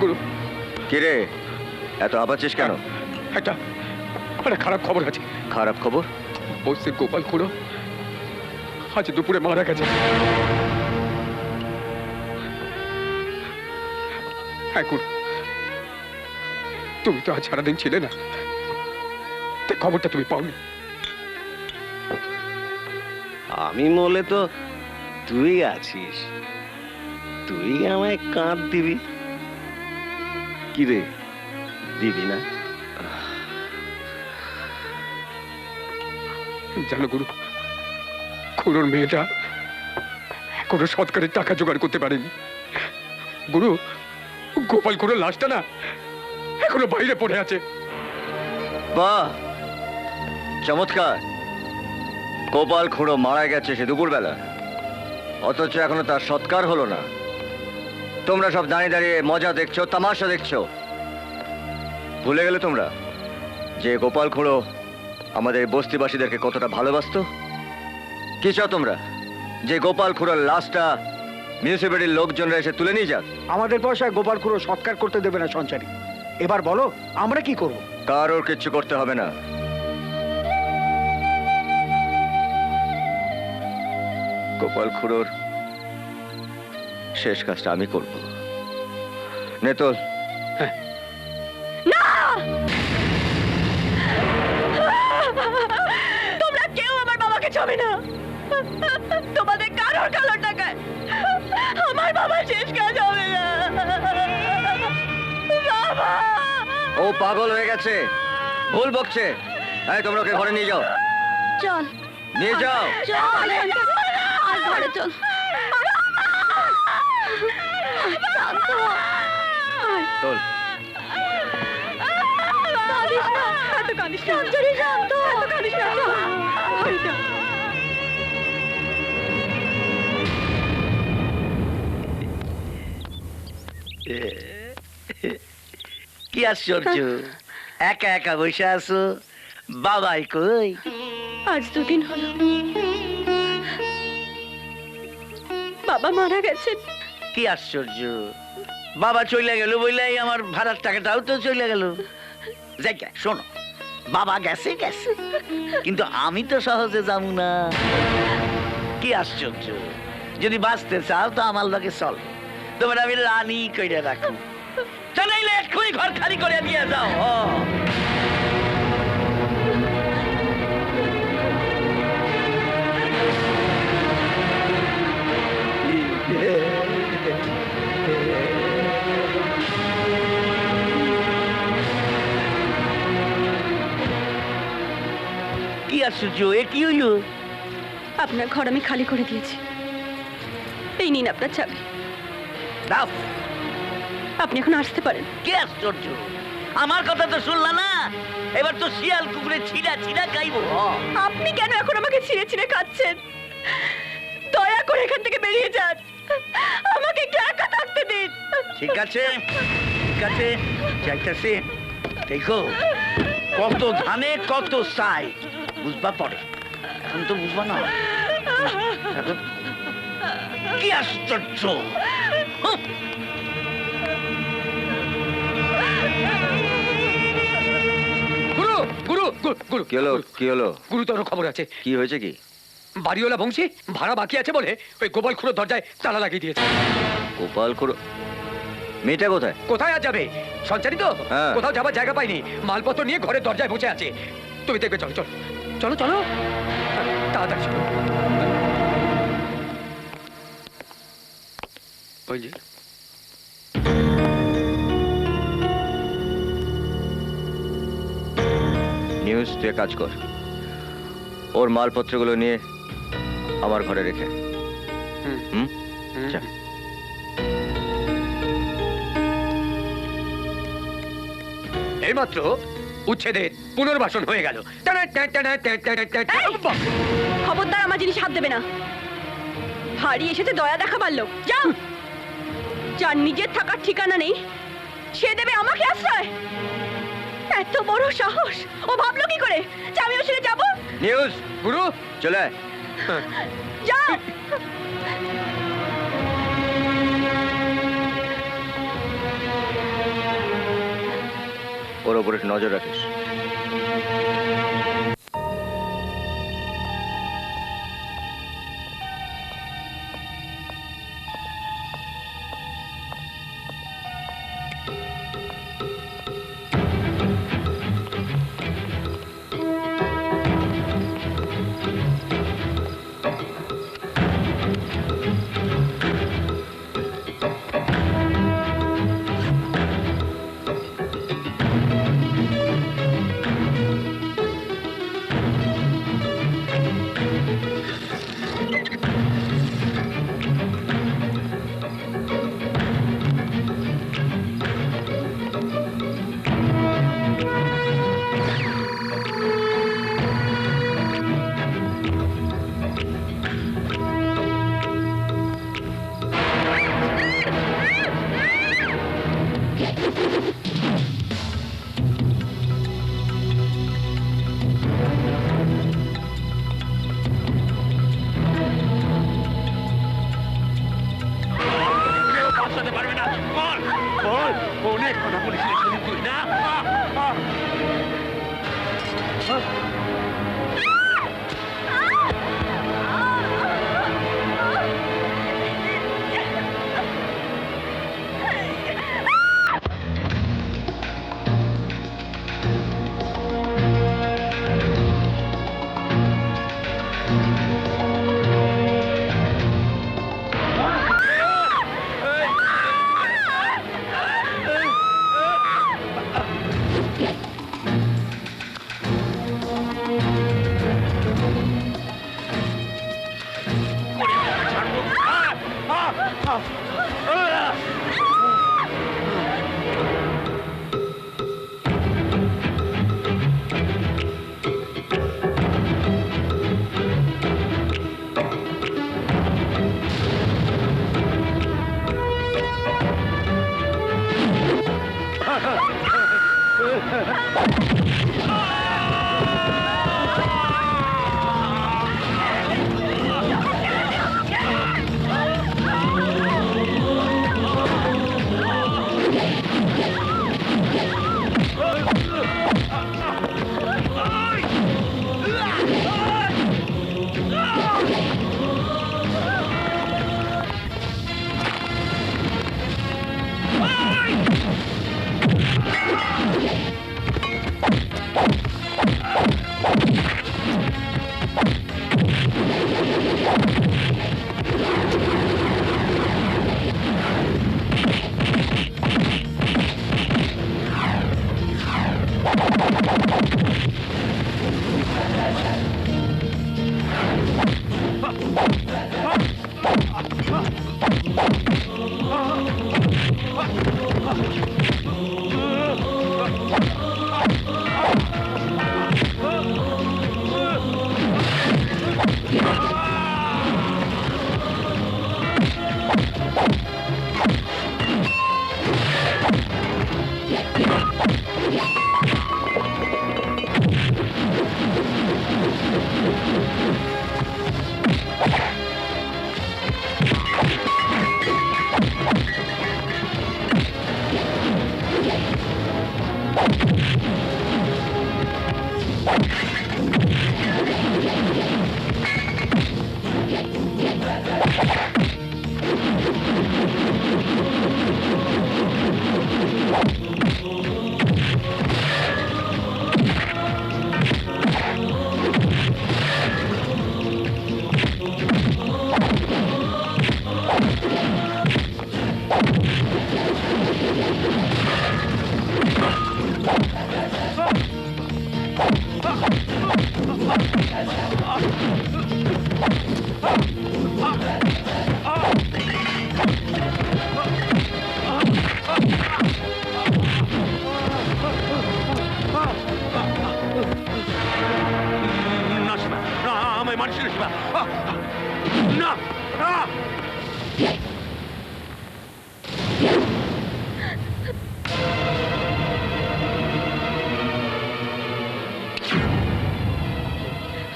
গুরু কিরে এত আবাচ্ছিস কেন? একটা খারাপ খবর আছে। খারাপ খবর? বস্তির গোপাল খুড়ো আজ দুপুরে মারা গেছে। হ্যাঁ গুরু, তুমি তো আজ সারাদিন ছিলে না, তাই খবরটা তুমি পাওনি। আমি বলে তো তুই আছিস, তুই আমায় কাঁধ দিবি। কি রে, দিবি না? জানো গুরু, খুড়োর মেয়েটা এখনো সৎকারের টাকা জোগাড় করতে পারেনি। গুরু, গোপাল খুড়োর লাশটা না এখনো বাইরে পড়ে আছে। বাহ, চমৎকার। গোপাল খুড়ো মারা গেছে সে দুপুরবেলা, অথচ এখনো তার সৎকার হলো না। তোমরা সব দাঁড়িয়ে দাঁড়িয়ে মজা দেখছো, তামাশা দেখছো। ভুলে গেলে তোমরা যে গোপাল খুড়ো আমাদের বস্তিবাসীদেরকে কতটা ভালোবাসতো? কি চাও তোমরা? যে গোপাল খুড়োর লাশটা মিউনিসিপ্যালিটির লোকজনরা এসে তুলে নিয়ে যাক? আমাদের পয়সায় গোপাল খুড়ো সৎকার করতে দেবে না সঞ্চারী। এবার বলো আমরা কি করব? কারোর কিচ্ছু করতে হবে না। গোপাল খুড়োর শেষ কাজটা আমি করব। নেতল, তোমরা কেউ আমার বাবাকে ছবে না। তোমাদের কারোর কালোর টাকায় আমার বাবা শেষ কাজ হবে না। বাবা, ও পাগল হয়ে গেছে, ভুল বকছে। এই তোমরা ওকে ঘরে নিয়ে যাও, চল নিয়ে যাও। চল আর ঘরে চল। শান্ত হ। তোল। কাঁদিস না, এত কাঁদিস না। সঞ্চারী, শান্ত হ। এত কাঁদিস না। ঘরে চল। কি আশ্চর্য, একা একা বসে আছো? বাবাই কই? আজ দুদিন হলো বাবা মারা গেছেন। কি আশ্চর্য, বাবা চলে গেল বললেই আমার ভাড়ার টাকাটাও তো চলে গেল। যাই শোনো, বাবা গেছে গেছে, কিন্তু আমি তো সহজে যাবো না। কি আশ্চর্য, যদি বাঁচতে চাও তো আমার লগে চল, তোমার আমি রানী কইরা রাখো। চাইলে এক্ষুনি ঘর খালি করে দিয়ে যাও। কি আশ্চর্য, এ কি হইল? আপনার ঘর আমি খালি করে দিয়েছি, এই নিন আপনার চাবি। দাও। আপনি এখন আসতে পারেন। কি আশ্চর্য, আমার কথা তো শুনলা না? এবার তো শিয়াল কুকুরে ছিঁড়া ছিঁড়া খাইবো। আপনি কেন এখন আমাকে ছিঁড়ে ছিঁড়ে খাচ্ছেন? দয়া করে এখান থেকে বেরিয়ে যান, আমাকে একটু একা থাকতে দিন। ঠিক আছে ঠিক আছে, যাইতেছে। দেখো কত ধানে কত চাই, বুঝবা পরে, এখন তো বুঝবা না। কি আশ্চর্য। গুরু গুরু গুরু কি হলো? কি হলো? গুরুতর খবর আছে। কি হয়েছে? কি? বাড়িওয়ালা বংশী ভাড়া বাকি আছে বলে ওই গোপাল খুড়োর দরজায় তালা লাগিয়ে দিয়েছে। গোপাল খুড়ো? মেয়েটা কোথায়? কোথায় আর যাবে? সঞ্চারী তো হ্যাঁ। কোথাও যাবার জায়গা পাইনি, মালপত্র নিয়ে ঘরের দরজায় বসে আছে। তুমি দেখবে, চলো চলো চলো চলো, তাড়াতাড়ি চলো। ওই যে নিউজ, তুই এক কাজ কর, ওর মালপত্রগুলো নিয়ে আমার ঘরে রেখে। হুম, যা। এইমাত্র উচ্ছেদের পুনর্বাসন হয়ে গেল। খবরদার আমার জিনিস হাত দেবে না। হাড়ি এসেছে দয়া দেখা পারলো। যাও, যার নিজের থাকার ঠিকানা নেই সে দেবে আমাকে আশ্রয়? এত বড় সাহস! ও ভাবলো কি করে যে আমি ওর সাথে যাবো? নিউজ, গুরু চলে আয়। যাও। ওর ওপর একটু নজর রাখিস। অনেক কথা বলেছিস তুই না।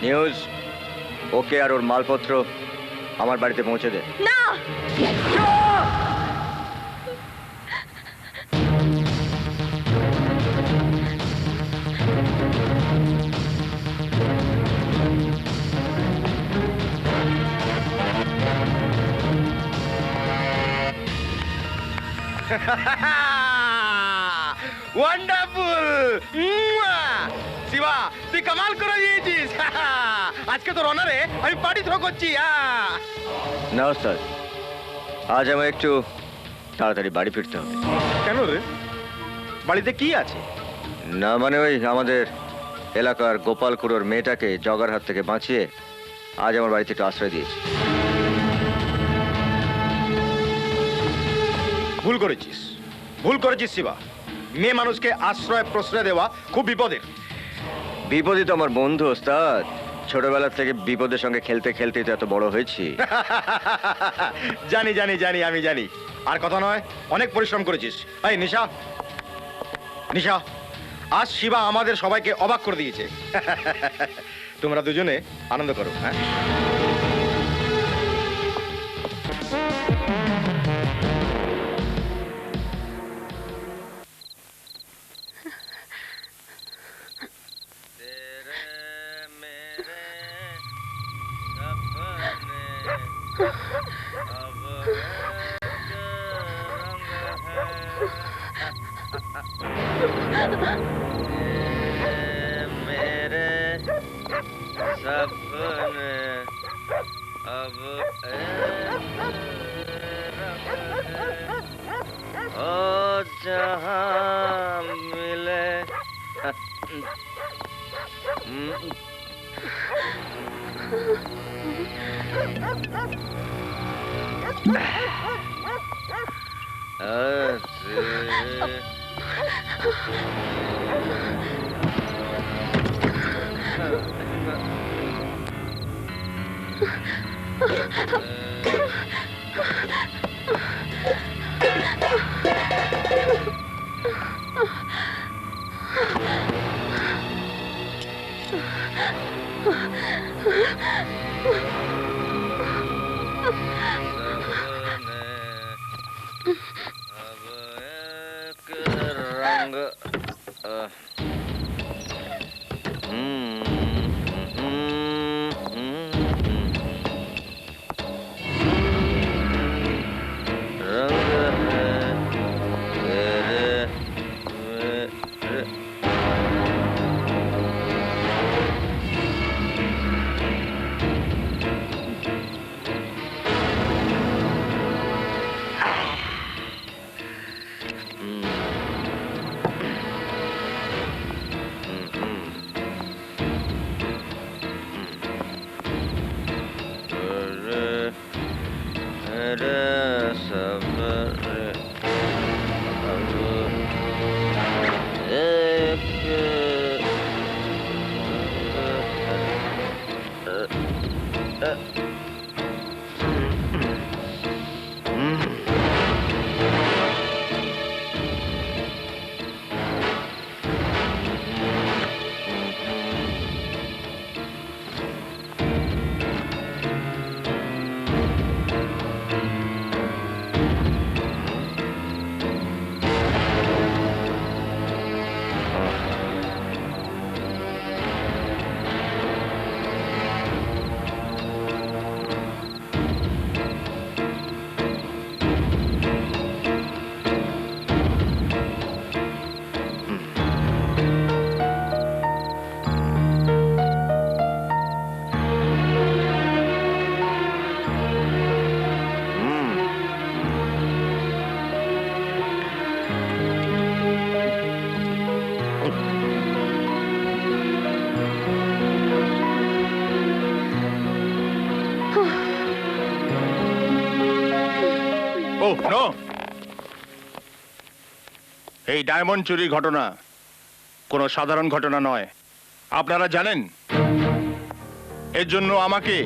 নিউজ, ওকে আর ওর মালপত্র আমার বাড়িতে পৌঁছে দে। না, ওয়ান্ডারফুল শিবা, তুই কামাল করে দিয়েছিস। আজকে তোর অনারে আমি পার্টি থ্রো করছি। না ওস্তাদ, আজ আমার একটু তাড়াতাড়ি বাড়ি ফিরতে হবে। কেন রে, বাড়িতে কি আছে? না মানে ওই আমাদের এলাকার গোপাল খুড়োর মেয়েটাকে জগার হাত থেকে বাঁচিয়ে আজ আমার বাড়িতে একটু আশ্রয় দিয়েছি। ভুল করেছিস, ভুল করেছিস শিবা। মেয়ে মানুষকে আশ্রয় প্রশ্রয় দেওয়া খুব বিপদের। বিপদই তো আমার বন্ধু ওস্তাদ, ছোটবেলা থেকে বিপদের সঙ্গে খেলতে খেলতেই তো এত বড় হয়েছি। জানি জানি জানি, আমি জানি। আর কথা নয়, অনেক পরিশ্রম করেছিস। এই নিশা, নিশা, আজ শিবা আমাদের সবাইকে অবাক করে দিয়েছে। তোমরা দুজনে আনন্দ করো। হ্যাঁ, मेरे सपने अब ओ जहां मिले নো, এই ডায়মন্ড চুরির ঘটনা কোনো সাধারণ ঘটনা নয়। আপনারা জানেন এর জন্য আমাকে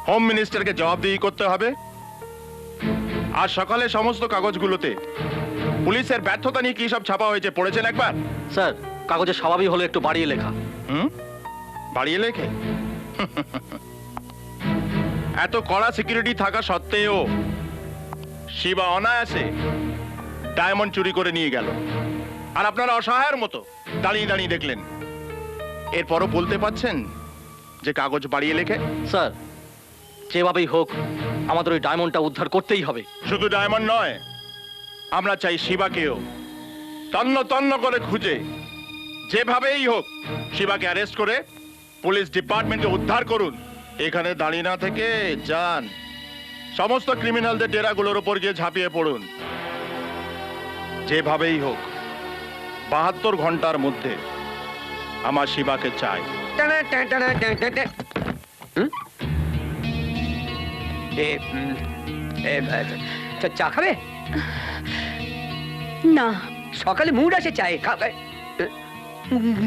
হোম মিনিস্টারকে জবাবদিহি করতে হবে। আর সকালে সমস্ত কাগজগুলোতে পুলিশের ব্যর্থতা নিয়ে কি সব ছাপা হয়েছে পড়েছেন একবার? স্যার, কাগজে স্বাভাবিক হলো একটু বাড়িয়ে লেখা। বাড়িয়ে লেখে? এত কড়া সিকিউরিটি থাকা সত্ত্বেও শিবা অনায়াসে ডায়মন্ড চুরি করে নিয়ে গেল, আর আপনারা অসহায়ের মতো দাঁড়িয়ে দাঁড়িয়ে দেখলেন। এরপরও বলতে পারছেন যে কাগজ বাড়িয়ে লেখে? স্যার, যেভাবেই হোক আমাদের ওই ডায়মন্ডটা উদ্ধার করতেই হবে। শুধু ডায়মন্ড নয়, আমরা চাই শিবাকেও তন্ন তন্ন করে খুঁজে যেভাবেই হোক শিবাকে অ্যারেস্ট করে পুলিশ ডিপার্টমেন্টকে উদ্ধার করুন। এখানে দাঁড়িয়ে না থেকে যান, সমস্ত ক্রিমিনালদের ডেরাগুলোর ওপর গিয়ে ঝাঁপিয়ে পড়ুন। যেভাবেই হোক 72 ঘন্টার মধ্যে আমার শিবাকে চাই। চা খাবে? না। সকালে মুড আছে চায়ে খাবে।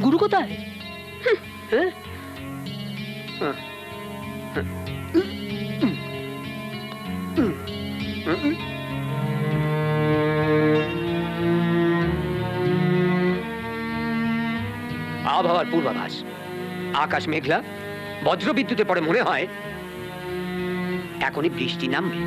গুরু কোথায়? হ্যাঁ? আবহাওয়ার পূর্বাভাস, আকাশ মেঘলা, বজ্র বিদ্যুতের পরে মনে হয় এখনই বৃষ্টি নামবে।